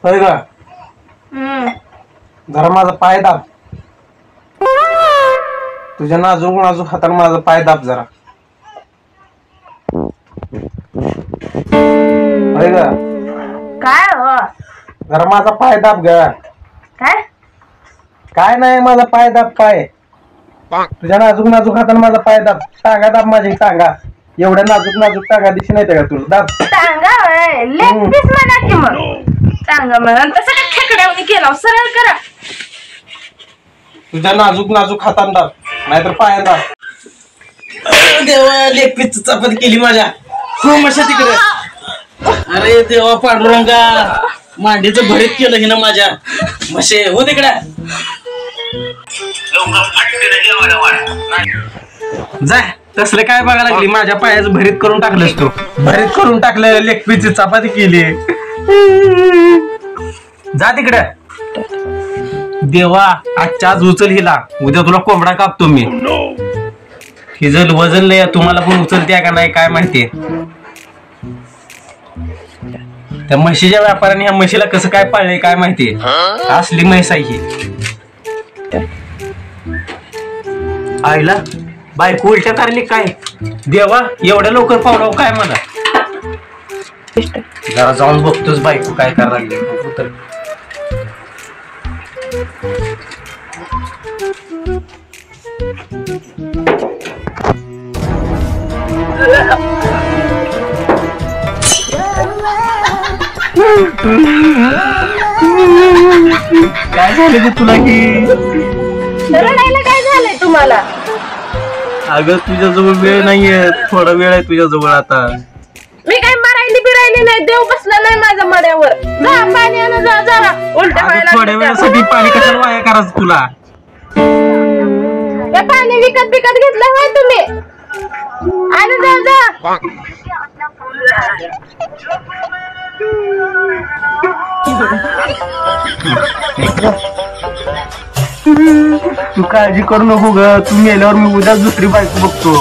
होय का? जरा माझा पाय दाब. तुझ्या नाजूक नाजूक हाताने माझा पाय दाब जरा. होय का? काय हो? जरा माझा पाय दाब ग. काय काय नाही, माझा पाय दाब. पाय तुझ्या नाजूक नाजूक हाताने माझा पाय दाब. टांगा दाब माझी टांगा. एवढ्या नाजूक नाजूक टांगा दिशी नाही का तुला? दाब. टांगा लेग पीस म्हणा की मग. टांगा म्हणा तसं काय खेकड्यावनी केला. सरळ करा. तुझ्या नाजूक नाजूक हाताने दाब, नाहीतर पाया दाब. देवा, लेग पीस चपाती केली माझ्या. खूप मशा तिकडे. अरे देवा पांडुरंगा, मांडीचं भरीत केलं हिनं माझ्या. मशे हो तिकडे. जा, तसलं काय बघायला लागली? माझ्या पायाचं भरीत करून टाकलंस तू. भरीत करून टाकलं, लेग पीसची चपाती केली. जा तिकडे. देवा, आजच्या आज उचल हिला, उद्या तुला कोंबडा कापतो मी. हिजल वजन लय, तुम्हाला पण उचलते का नाही काय माहितीये. त्या म्हशीच्या व्यापाऱ्याने ह्या म्हशीला कसं काय पाळलंय काय माहितीये. असली म्हैस आहे ही. आईला बायको उलट्या कारली काय? देवा, एवढ्या लवकर पावडाव काय मला? जरा जाऊन बघतोच बायको काय करायला लागली. तर काय झालं ग तुला की? रडायला काय झालंय तुम्हाला? अगं तुझ्याजवळ वेळ नाहीये, थोडा वेळ आहे तुझ्याजवळ आता. मी काय मारायली बिरायली नाही. देव बसला नाही माझ्या मड्यावर. जा पाणी आणा. जा जरा उलट्या व्हायला थोड्या वेळासाठी पाणी कशाला वाया करायचं तुला? हे पाणी विकत बिकत घेतलं होय तुम्ही? आणि जा जा. तू काळजी करू नको ग. तू मेल्यावर मी उद्या दुसरी बायको बघतो.